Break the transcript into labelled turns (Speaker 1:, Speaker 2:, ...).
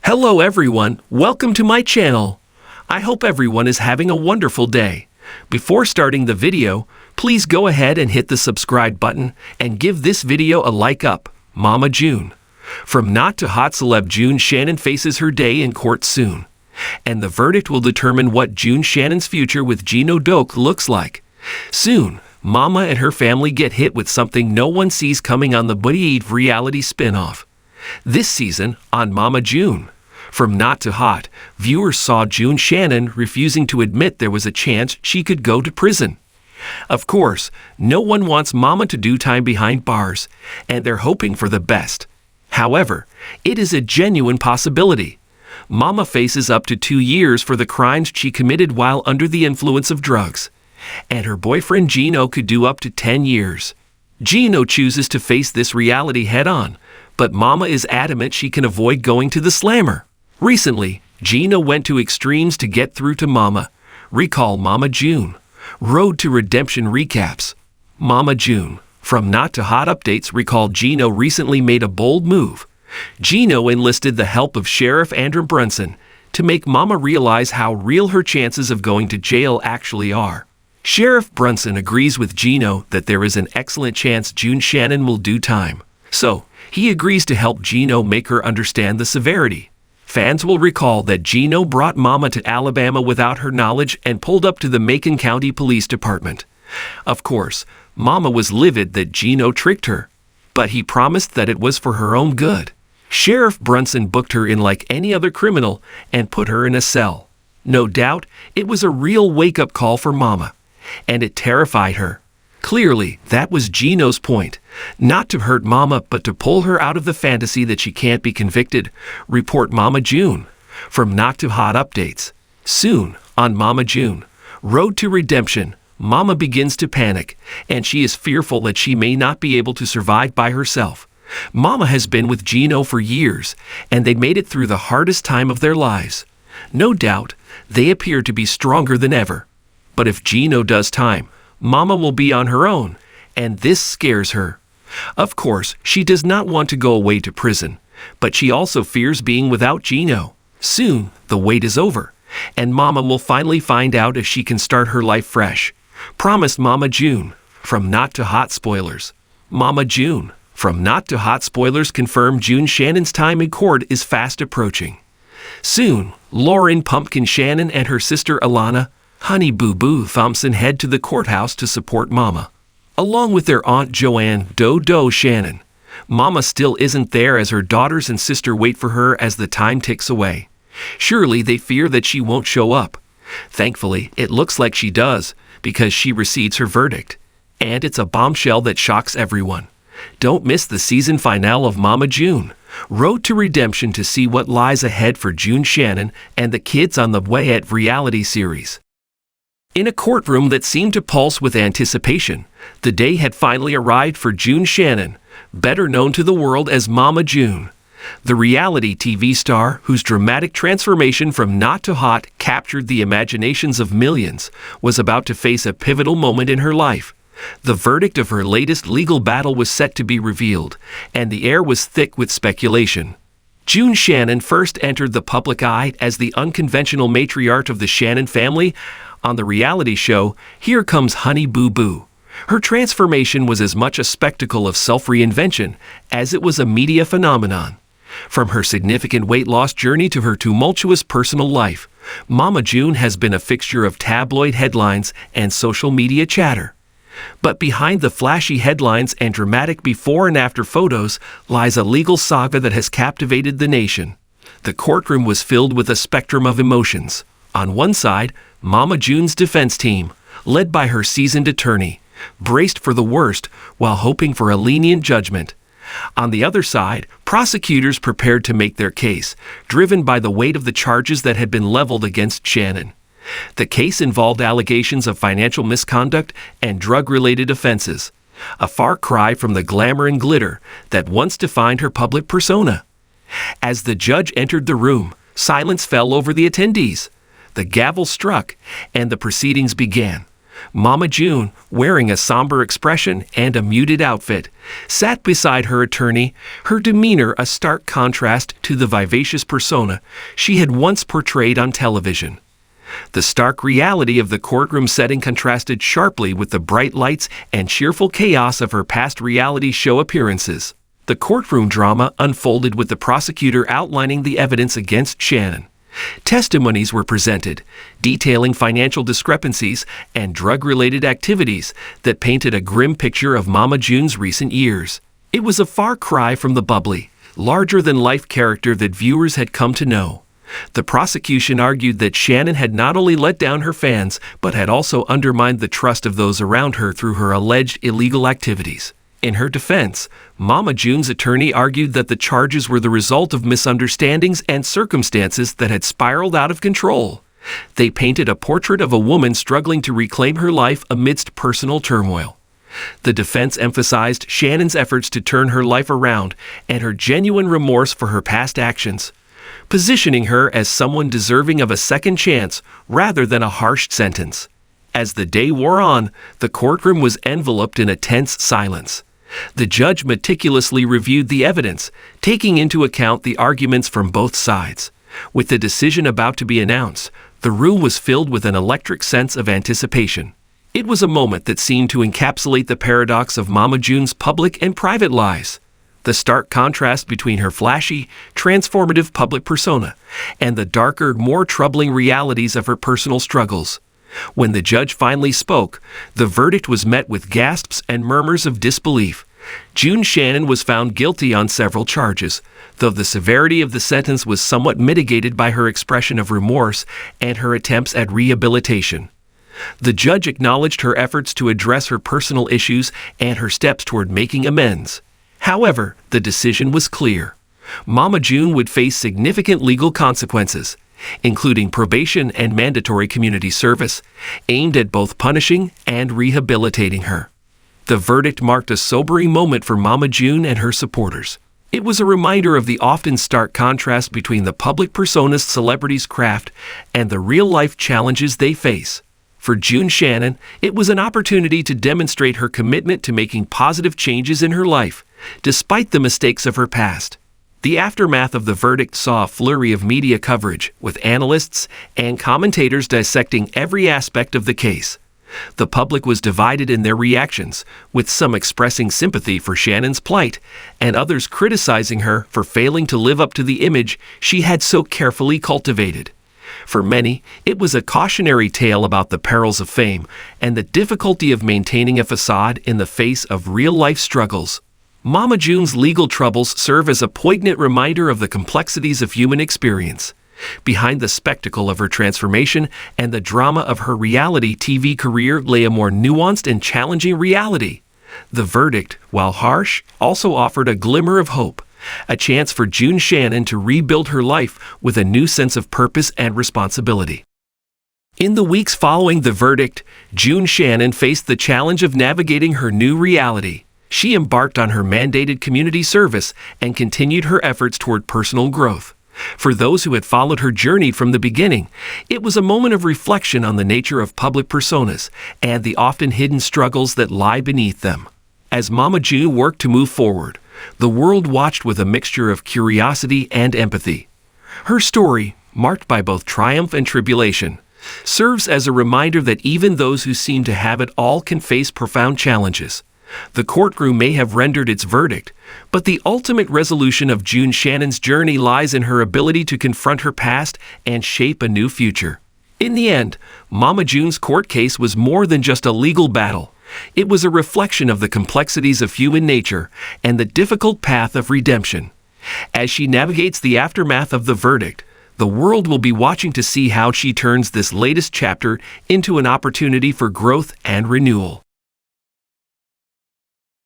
Speaker 1: Hello everyone, welcome to my channel. I hope everyone is having a wonderful day. Before starting the video, please go ahead and hit the subscribe button and give this video a like up. Mama June. From not to hot celeb June Shannon faces her day in court soon. And the verdict will determine what June Shannon's future with Gino Doke looks like. Soon, Mama and her family get hit with something no one sees coming on the Buddy Eve reality spinoff. This season on Mama June. From not to hot, viewers saw June Shannon refusing to admit there was a chance she could go to prison. Of course, no one wants Mama to do time behind bars, and they're hoping for the best. However, it is a genuine possibility. Mama faces up to 2 years for the crimes she committed while under the influence of drugs. And her boyfriend Gino could do up to 10 years. Gino chooses to face this reality head-on, but Mama is adamant she can avoid going to the slammer. Recently, Gino went to extremes to get through to Mama. Recall Mama June. Road to Redemption recaps. Mama June. From not to hot updates, recall Gino recently made a bold move. Gino enlisted the help of Sheriff Andrew Brunson to make Mama realize how real her chances of going to jail actually are. Sheriff Brunson agrees with Gino that there is an excellent chance June Shannon will do time. So, he agrees to help Gino make her understand the severity. Fans will recall that Gino brought Mama to Alabama without her knowledge and pulled up to the Macon County Police Department. Of course, Mama was livid that Gino tricked her, but he promised that it was for her own good. Sheriff Brunson booked her in like any other criminal and put her in a cell. No doubt, it was a real wake-up call for Mama, and it terrified her. Clearly, that was Gino's point. Not to hurt Mama, but to pull her out of the fantasy that she can't be convicted. Report Mama June. From not to hot updates. Soon, on Mama June. Road to Redemption. Mama begins to panic, and she is fearful that she may not be able to survive by herself. Mama has been with Gino for years, and they made it through the hardest time of their lives. No doubt, they appear to be stronger than ever. But if Gino does time, Mama will be on her own, and this scares her. Of course, she does not want to go away to prison, but she also fears being without Gino. Soon, the wait is over, and Mama will finally find out if she can start her life fresh. Promised Mama June. From not to hot spoilers. Mama June. From not to hot spoilers confirm June Shannon's time in court is fast approaching. Soon, Lauren Pumpkin Shannon and her sister Alana, Honey Boo Boo Thompson head to the courthouse to support Mama. Along with their Aunt Joanne Dodo Shannon. Mama still isn't there as her daughters and sister wait for her as the time ticks away. Surely they fear that she won't show up. Thankfully, it looks like she does, because she receives her verdict. And it's a bombshell that shocks everyone. Don't miss the season finale of Mama June. Road to Redemption to see what lies ahead for June Shannon and the kids on the way at reality series. In a courtroom that seemed to pulse with anticipation, the day had finally arrived for June Shannon, better known to the world as Mama June. The reality TV star, whose dramatic transformation from not to hot captured the imaginations of millions, was about to face a pivotal moment in her life. The verdict of her latest legal battle was set to be revealed, and the air was thick with speculation. June Shannon first entered the public eye as the unconventional matriarch of the Shannon family on the reality show Here Comes Honey Boo Boo. Her transformation was as much a spectacle of self-reinvention as it was a media phenomenon. From her significant weight loss journey to her tumultuous personal life, Mama June has been a fixture of tabloid headlines and social media chatter. But behind the flashy headlines and dramatic before and after photos lies a legal saga that has captivated the nation. The courtroom was filled with a spectrum of emotions. On one side, Mama June's defense team, led by her seasoned attorney, braced for the worst while hoping for a lenient judgment. On the other side, prosecutors prepared to make their case, driven by the weight of the charges that had been leveled against Shannon. The case involved allegations of financial misconduct and drug-related offenses, a far cry from the glamour and glitter that once defined her public persona. As the judge entered the room, silence fell over the attendees. The gavel struck, and the proceedings began. Mama June, wearing a somber expression and a muted outfit, sat beside her attorney, her demeanor a stark contrast to the vivacious persona she had once portrayed on television. The stark reality of the courtroom setting contrasted sharply with the bright lights and cheerful chaos of her past reality show appearances. The courtroom drama unfolded with the prosecutor outlining the evidence against Shannon. Testimonies were presented, detailing financial discrepancies and drug-related activities that painted a grim picture of Mama June's recent years. It was a far cry from the bubbly, larger-than-life character that viewers had come to know. The prosecution argued that Shannon had not only let down her fans, but had also undermined the trust of those around her through her alleged illegal activities. In her defense, Mama June's attorney argued that the charges were the result of misunderstandings and circumstances that had spiraled out of control. They painted a portrait of a woman struggling to reclaim her life amidst personal turmoil. The defense emphasized Shannon's efforts to turn her life around and her genuine remorse for her past actions, positioning her as someone deserving of a second chance rather than a harsh sentence. As the day wore on, the courtroom was enveloped in a tense silence. The judge meticulously reviewed the evidence, taking into account the arguments from both sides. With the decision about to be announced, the room was filled with an electric sense of anticipation. It was a moment that seemed to encapsulate the paradox of Mama June's public and private lives. The stark contrast between her flashy, transformative public persona and the darker, more troubling realities of her personal struggles. When the judge finally spoke, the verdict was met with gasps and murmurs of disbelief. June Shannon was found guilty on several charges, though the severity of the sentence was somewhat mitigated by her expression of remorse and her attempts at rehabilitation. The judge acknowledged her efforts to address her personal issues and her steps toward making amends. However, the decision was clear. Mama June would face significant legal consequences, including probation and mandatory community service, aimed at both punishing and rehabilitating her. The verdict marked a sobering moment for Mama June and her supporters. It was a reminder of the often stark contrast between the public personas celebrities craft and the real-life challenges they face. For June Shannon, it was an opportunity to demonstrate her commitment to making positive changes in her life, despite the mistakes of her past. The aftermath of the verdict saw a flurry of media coverage, with analysts and commentators dissecting every aspect of the case. The public was divided in their reactions, with some expressing sympathy for Shannon's plight and others criticizing her for failing to live up to the image she had so carefully cultivated. For many, it was a cautionary tale about the perils of fame and the difficulty of maintaining a facade in the face of real-life struggles. Mama June's legal troubles serve as a poignant reminder of the complexities of human experience. Behind the spectacle of her transformation and the drama of her reality TV career lay a more nuanced and challenging reality. The verdict, while harsh, also offered a glimmer of hope, a chance for June Shannon to rebuild her life with a new sense of purpose and responsibility. In the weeks following the verdict, June Shannon faced the challenge of navigating her new reality. She embarked on her mandated community service and continued her efforts toward personal growth. For those who had followed her journey from the beginning, it was a moment of reflection on the nature of public personas and the often hidden struggles that lie beneath them. As Mama June worked to move forward, the world watched with a mixture of curiosity and empathy. Her story, marked by both triumph and tribulation, serves as a reminder that even those who seem to have it all can face profound challenges. The courtroom may have rendered its verdict, but the ultimate resolution of June Shannon's journey lies in her ability to confront her past and shape a new future. In the end, Mama June's court case was more than just a legal battle. It was a reflection of the complexities of human nature and the difficult path of redemption. As she navigates the aftermath of the verdict, the world will be watching to see how she turns this latest chapter into an opportunity for growth and renewal.